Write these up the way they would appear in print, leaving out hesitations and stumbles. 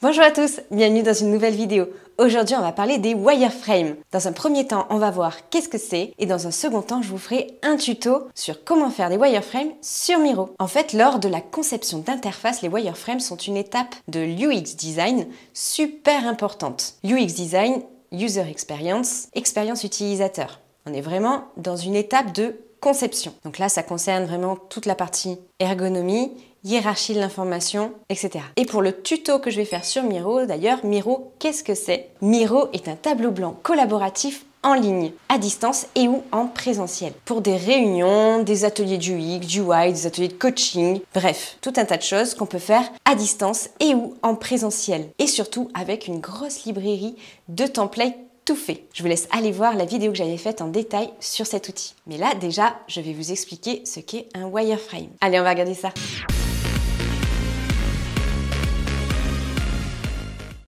Bonjour à tous, bienvenue dans une nouvelle vidéo. Aujourd'hui, on va parler des wireframes. Dans un premier temps, on va voir qu'est-ce que c'est et dans un second temps, je vous ferai un tuto sur comment faire des wireframes sur Miro. En fait, lors de la conception d'interface, les wireframes sont une étape de l'UX design super importante. UX design, user experience, expérience utilisateur. On est vraiment dans une étape de conception. Donc là, ça concerne vraiment toute la partie ergonomie, hiérarchie de l'information, etc. Et pour le tuto que je vais faire sur Miro, d'ailleurs, Miro, qu'est-ce que c'est? Miro est un tableau blanc collaboratif en ligne, à distance et ou en présentiel. Pour des réunions, des ateliers du UX, du UI, des ateliers de coaching, bref, tout un tas de choses qu'on peut faire à distance et ou en présentiel. Et surtout avec une grosse librairie de templates tout fait. Je vous laisse aller voir la vidéo que j'avais faite en détail sur cet outil. Mais là, déjà, je vais vous expliquer ce qu'est un wireframe. Allez, on va regarder ça.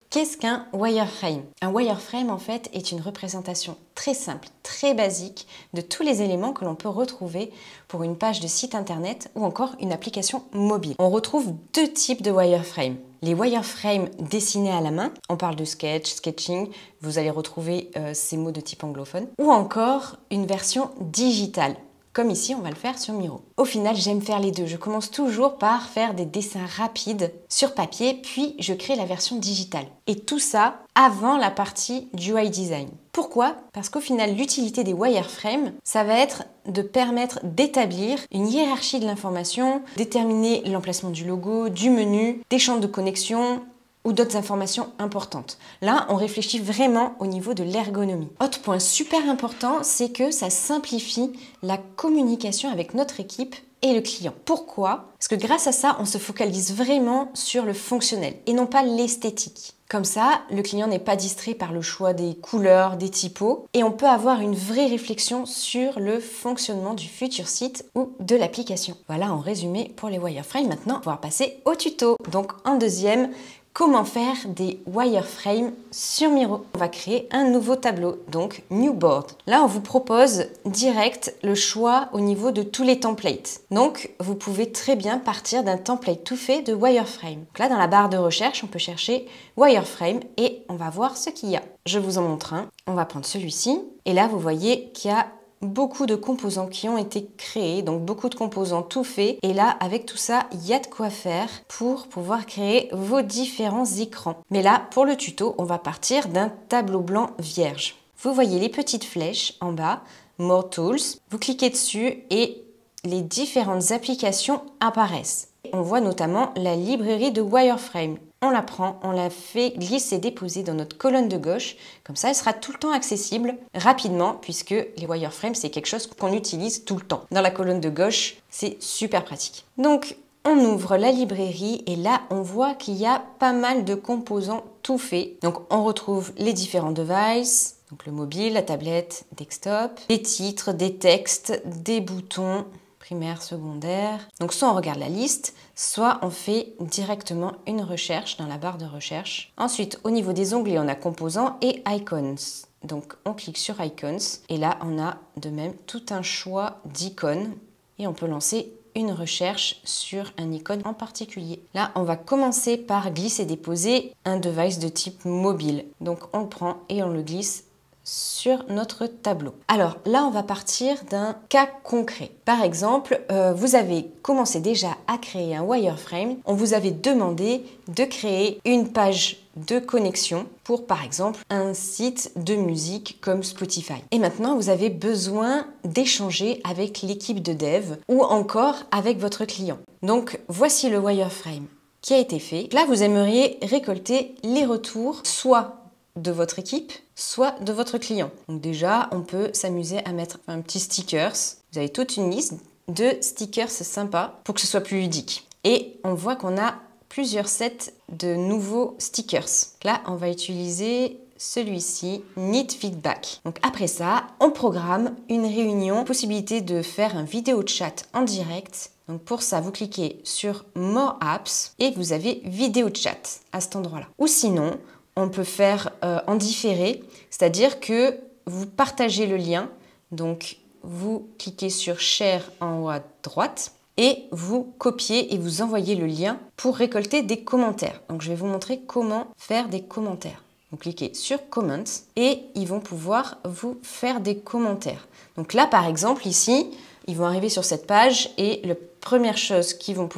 Qu'est-ce qu'un wireframe? Un wireframe, en fait, est une représentation très simple, très basique de tous les éléments que l'on peut retrouver pour une page de site internet ou encore une application mobile. On retrouve deux types de wireframes. Les wireframes dessinés à la main, on parle de sketch, sketching, vous allez retrouver ces mots de type anglophone, ou encore une version digitale. Comme ici, on va le faire sur Miro. Au final, j'aime faire les deux. Je commence toujours par faire des dessins rapides sur papier, puis je crée la version digitale. Et tout ça avant la partie du UI design. Pourquoi? Parce qu'au final, l'utilité des wireframes, ça va être de permettre d'établir une hiérarchie de l'information, déterminer l'emplacement du logo, du menu, des champs de connexion, ou d'autres informations importantes. Là, on réfléchit vraiment au niveau de l'ergonomie. Autre point super important, c'est que ça simplifie la communication avec notre équipe et le client. Pourquoi? Parce que grâce à ça, on se focalise vraiment sur le fonctionnel et non pas l'esthétique. Comme ça, le client n'est pas distrait par le choix des couleurs, des typos, et on peut avoir une vraie réflexion sur le fonctionnement du futur site ou de l'application. Voilà en résumé pour les wireframes. Maintenant, on va pouvoir passer au tuto. Donc en deuxième, comment faire des wireframes sur Miro? On va créer un nouveau tableau, donc New Board. Là, on vous propose direct le choix au niveau de tous les templates. Donc, vous pouvez très bien partir d'un template tout fait de wireframe. Donc là, dans la barre de recherche, on peut chercher wireframe et on va voir ce qu'il y a. Je vous en montre un. On va prendre celui-ci. Et là, vous voyez qu'il y a beaucoup de composants qui ont été créés, donc beaucoup de composants tout faits. Et là, avec tout ça, il y a de quoi faire pour pouvoir créer vos différents écrans. Mais là, pour le tuto, on va partir d'un tableau blanc vierge. Vous voyez les petites flèches en bas, More Tools. Vous cliquez dessus et les différentes applications apparaissent. On voit notamment la librairie de wireframe. On la prend, on la fait glisser, déposer dans notre colonne de gauche. Comme ça, elle sera tout le temps accessible rapidement puisque les wireframes, c'est quelque chose qu'on utilise tout le temps. Dans la colonne de gauche, c'est super pratique. Donc, on ouvre la librairie et là, on voit qu'il y a pas mal de composants tout faits. Donc, on retrouve les différents devices, donc le mobile, la tablette, desktop, des titres, des textes, des boutons, primaire, secondaire. Donc soit on regarde la liste, soit on fait directement une recherche dans la barre de recherche. Ensuite, au niveau des onglets, on a composants et icons. Donc on clique sur icons et là on a de même tout un choix d'icônes et on peut lancer une recherche sur un icône en particulier. Là, on va commencer par glisser-déposer un device de type mobile. Donc on le prend et on le glisse sur notre tableau. Alors là, on va partir d'un cas concret. Par exemple, vous avez commencé déjà à créer un wireframe. On vous avait demandé de créer une page de connexion pour, par exemple, un site de musique comme Spotify. Et maintenant, vous avez besoin d'échanger avec l'équipe de dev ou encore avec votre client. Donc, voici le wireframe qui a été fait. Là, vous aimeriez récolter les retours, soit de votre équipe, soit de votre client. Donc déjà, on peut s'amuser à mettre un petit stickers. Vous avez toute une liste de stickers sympas pour que ce soit plus ludique. Et on voit qu'on a plusieurs sets de nouveaux stickers. Là, on va utiliser celui-ci, Need Feedback. Donc après ça, on programme une réunion, possibilité de faire un vidéo chat en direct. Donc pour ça, vous cliquez sur More Apps et vous avez vidéo chat à cet endroit-là. Ou sinon, on peut faire en différé, c'est-à-dire que vous partagez le lien, donc vous cliquez sur Share en haut à droite et vous copiez et vous envoyez le lien pour récolter des commentaires. Donc je vais vous montrer comment faire des commentaires. Vous cliquez sur Comments et ils vont pouvoir vous faire des commentaires. Donc là, par exemple, ici, ils vont arriver sur cette page et la première chose qu'ils vont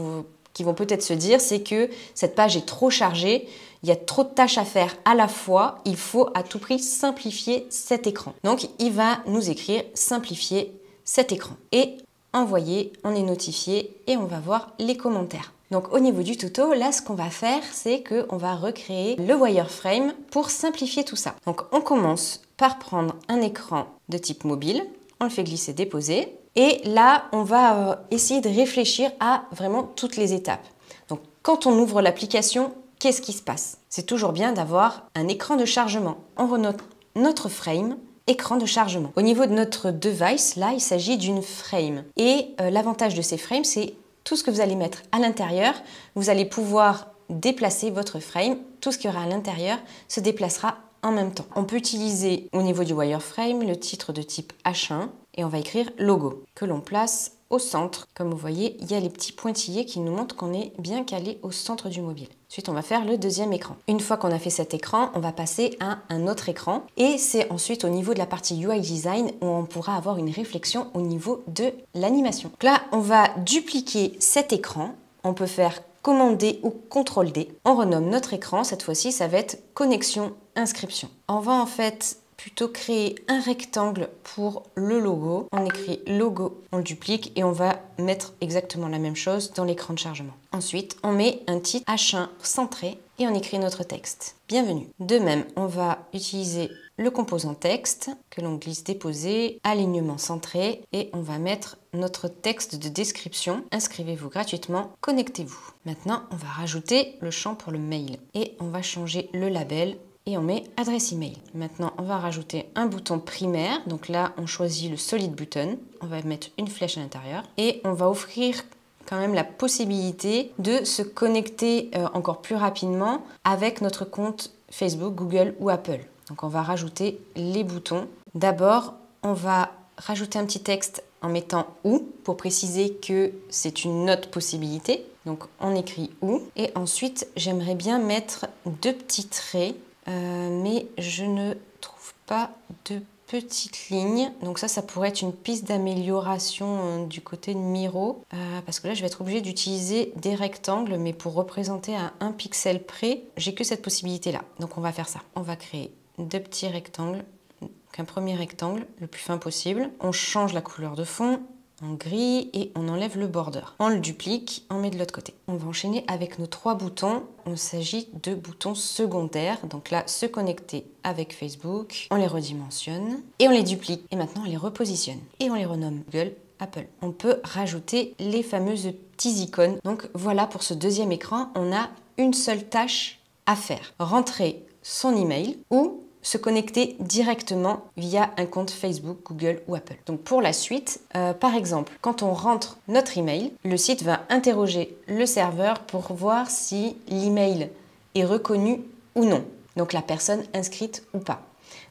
peut-être se dire, c'est que cette page est trop chargée, il y a trop de tâches à faire à la fois, il faut à tout prix simplifier cet écran. Donc, il va nous écrire « Simplifier cet écran » et envoyer, on est notifié et on va voir les commentaires. Donc au niveau du tuto, là ce qu'on va faire, c'est qu'on va recréer le wireframe pour simplifier tout ça. Donc on commence par prendre un écran de type mobile, on le fait glisser, déposer, et là on va essayer de réfléchir à vraiment toutes les étapes. Donc quand on ouvre l'application, qu'est-ce qui se passe? C'est toujours bien d'avoir un écran de chargement. On renote notre frame, écran de chargement. Au niveau de notre device, là il s'agit d'une frame. Et l'avantage de ces frames, c'est tout ce que vous allez mettre à l'intérieur, vous allez pouvoir déplacer votre frame. Tout ce qu'il y aura à l'intérieur se déplacera en même temps. On peut utiliser au niveau du wireframe le titre de type H1 et on va écrire logo que l'on place au centre. Comme vous voyez, il y a les petits pointillés qui nous montrent qu'on est bien calé au centre du mobile. Ensuite, on va faire le deuxième écran. Une fois qu'on a fait cet écran, on va passer à un autre écran. Et c'est ensuite au niveau de la partie UI Design où on pourra avoir une réflexion au niveau de l'animation. Donc là, on va dupliquer cet écran. On peut faire Command-D ou Ctrl-D. On renomme notre écran. Cette fois-ci, ça va être Connexion, Inscription. On va en fait plutôt créer un rectangle pour le logo. On écrit logo, on le duplique et on va mettre exactement la même chose dans l'écran de chargement. Ensuite, on met un titre H1 centré et on écrit notre texte. Bienvenue. De même, on va utiliser le composant texte que l'on glisse déposer, alignement centré et on va mettre notre texte de description. Inscrivez-vous gratuitement, connectez-vous. Maintenant, on va rajouter le champ pour le mail et on va changer le label et on met adresse email. Maintenant, on va rajouter un bouton primaire. Donc là, on choisit le solid button. On va mettre une flèche à l'intérieur et on va offrir quand même la possibilité de se connecter encore plus rapidement avec notre compte Facebook, Google ou Apple. Donc on va rajouter les boutons. D'abord, on va rajouter un petit texte en mettant « ou » pour préciser que c'est une autre possibilité. Donc on écrit « ou » et ensuite, j'aimerais bien mettre deux petits traits mais je ne trouve pas de petites lignes. Donc ça pourrait être une piste d'amélioration du côté de Miro. Parce que là, je vais être obligée d'utiliser des rectangles, mais pour représenter à 1 pixel près, j'ai que cette possibilité-là. Donc on va faire ça. On va créer deux petits rectangles. Donc un premier rectangle, le plus fin possible. On change la couleur de fond en gris et on enlève le border. On le duplique, on met de l'autre côté. On va enchaîner avec nos 3 boutons. Il s'agit de boutons secondaires. Donc là, se connecter avec Facebook. On les redimensionne et on les duplique. Et maintenant, on les repositionne. Et on les renomme Google, Apple. On peut rajouter les fameuses petits icônes. Donc voilà, pour ce deuxième écran, on a une seule tâche à faire. Rentrer son email ou se connecter directement via un compte Facebook, Google ou Apple. Donc pour la suite, par exemple, quand on rentre notre email, le site va interroger le serveur pour voir si l'email est reconnu ou non. Donc la personne inscrite ou pas.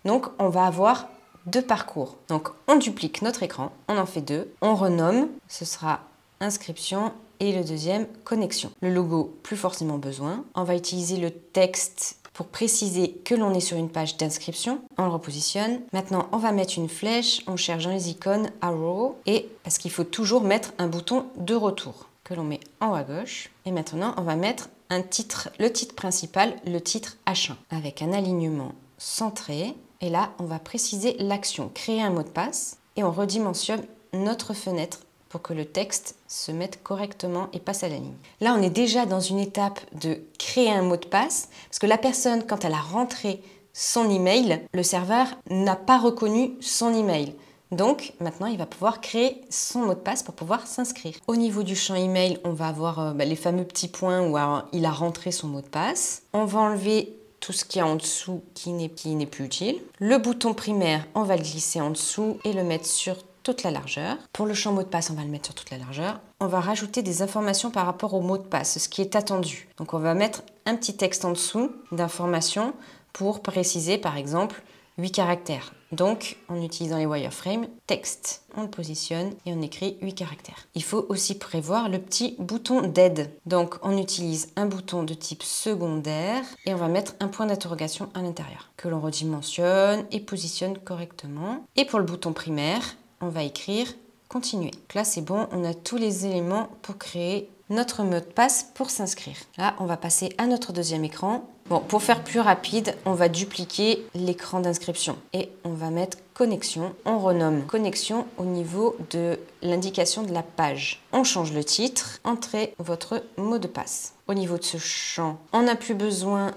Donc on va avoir 2 parcours. Donc on duplique notre écran, on en fait 2, on renomme, ce sera inscription et le deuxième connexion. Le logo, plus forcément besoin. On va utiliser le texte pour préciser que l'on est sur une page d'inscription. On le repositionne. Maintenant, on va mettre une flèche. On cherche dans les icônes arrow. Et parce qu'il faut toujours mettre un bouton de retour que l'on met en haut à gauche. Et maintenant, on va mettre un titre, le titre principal, le titre H1, avec un alignement centré. Et là, on va préciser l'action, créer un mot de passe. Et on redimensionne notre fenêtre pour que le texte se mette correctement et passe à la ligne. Là, on est déjà dans une étape de créer un mot de passe, parce que la personne, quand elle a rentré son email, le serveur n'a pas reconnu son email. Donc, maintenant, il va pouvoir créer son mot de passe pour pouvoir s'inscrire. Au niveau du champ email, on va avoir les fameux petits points où il a rentré son mot de passe. On va enlever tout ce qui est en dessous qui n'est plus utile. Le bouton primaire, on va le glisser en dessous et le mettre sur toute la largeur. Pour le champ mot de passe, on va le mettre sur toute la largeur. On va rajouter des informations par rapport au mot de passe, ce qui est attendu. Donc on va mettre un petit texte en dessous d'informations pour préciser par exemple 8 caractères. Donc, en utilisant les wireframes, texte, on le positionne et on écrit 8 caractères. Il faut aussi prévoir le petit bouton d'aide. Donc, on utilise un bouton de type secondaire et on va mettre un point d'interrogation à l'intérieur, que l'on redimensionne et positionne correctement. Et pour le bouton primaire, on va écrire continuer. Donc là, c'est bon, on a tous les éléments pour créer notre mot de passe pour s'inscrire. Là, on va passer à notre deuxième écran. Bon, pour faire plus rapide, on va dupliquer l'écran d'inscription et on va mettre connexion. On renomme connexion au niveau de l'indication de la page. On change le titre, entrez votre mot de passe. Au niveau de ce champ, on n'a plus besoin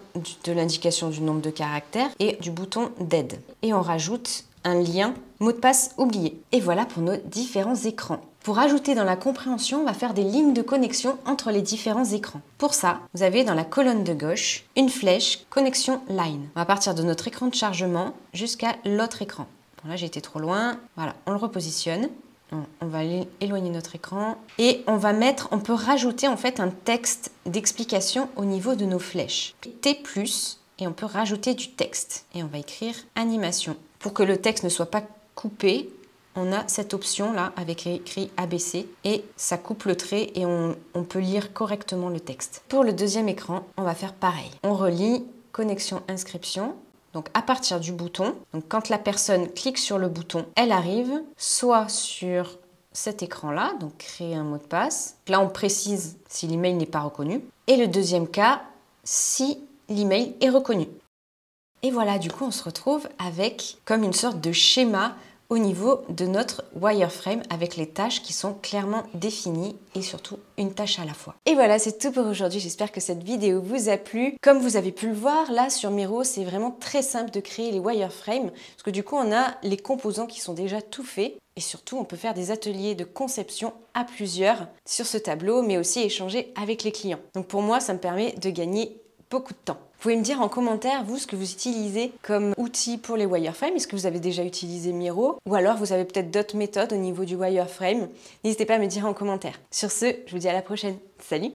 de l'indication du nombre de caractères et du bouton d'aide. Et on rajoute un lien mot de passe oublié. Et voilà pour nos différents écrans. Pour ajouter dans la compréhension, on va faire des lignes de connexion entre les différents écrans. Pour ça, vous avez dans la colonne de gauche une flèche connexion line. On va partir de notre écran de chargement jusqu'à l'autre écran. Bon, là, j'ai été trop loin. Voilà, on le repositionne. On va éloigner notre écran et on peut rajouter en fait un texte d'explication au niveau de nos flèches. T+, et on peut rajouter du texte. Et on va écrire animation. Pour que le texte ne soit pas coupé, on a cette option là avec écrit ABC et ça coupe le trait et on peut lire correctement le texte. Pour le deuxième écran, on va faire pareil. On relie connexion inscription. Donc à partir du bouton, donc quand la personne clique sur le bouton, elle arrive soit sur cet écran-là, donc créer un mot de passe. Là, on précise si l'email n'est pas reconnu. Et le deuxième cas, si l'email est reconnu. Et voilà, du coup, on se retrouve avec comme une sorte de schéma au niveau de notre wireframe avec les tâches qui sont clairement définies et surtout une tâche à la fois. Et voilà, c'est tout pour aujourd'hui. J'espère que cette vidéo vous a plu. Comme vous avez pu le voir, là sur Miro, c'est vraiment très simple de créer les wireframes parce que du coup, on a les composants qui sont déjà tout faits. Et surtout, on peut faire des ateliers de conception à plusieurs sur ce tableau, mais aussi échanger avec les clients. Donc pour moi, ça me permet de gagner beaucoup de temps. Vous pouvez me dire en commentaire, vous, ce que vous utilisez comme outil pour les wireframes. Est-ce que vous avez déjà utilisé Miro? Ou alors, vous avez peut-être d'autres méthodes au niveau du wireframe? N'hésitez pas à me dire en commentaire. Sur ce, je vous dis à la prochaine. Salut!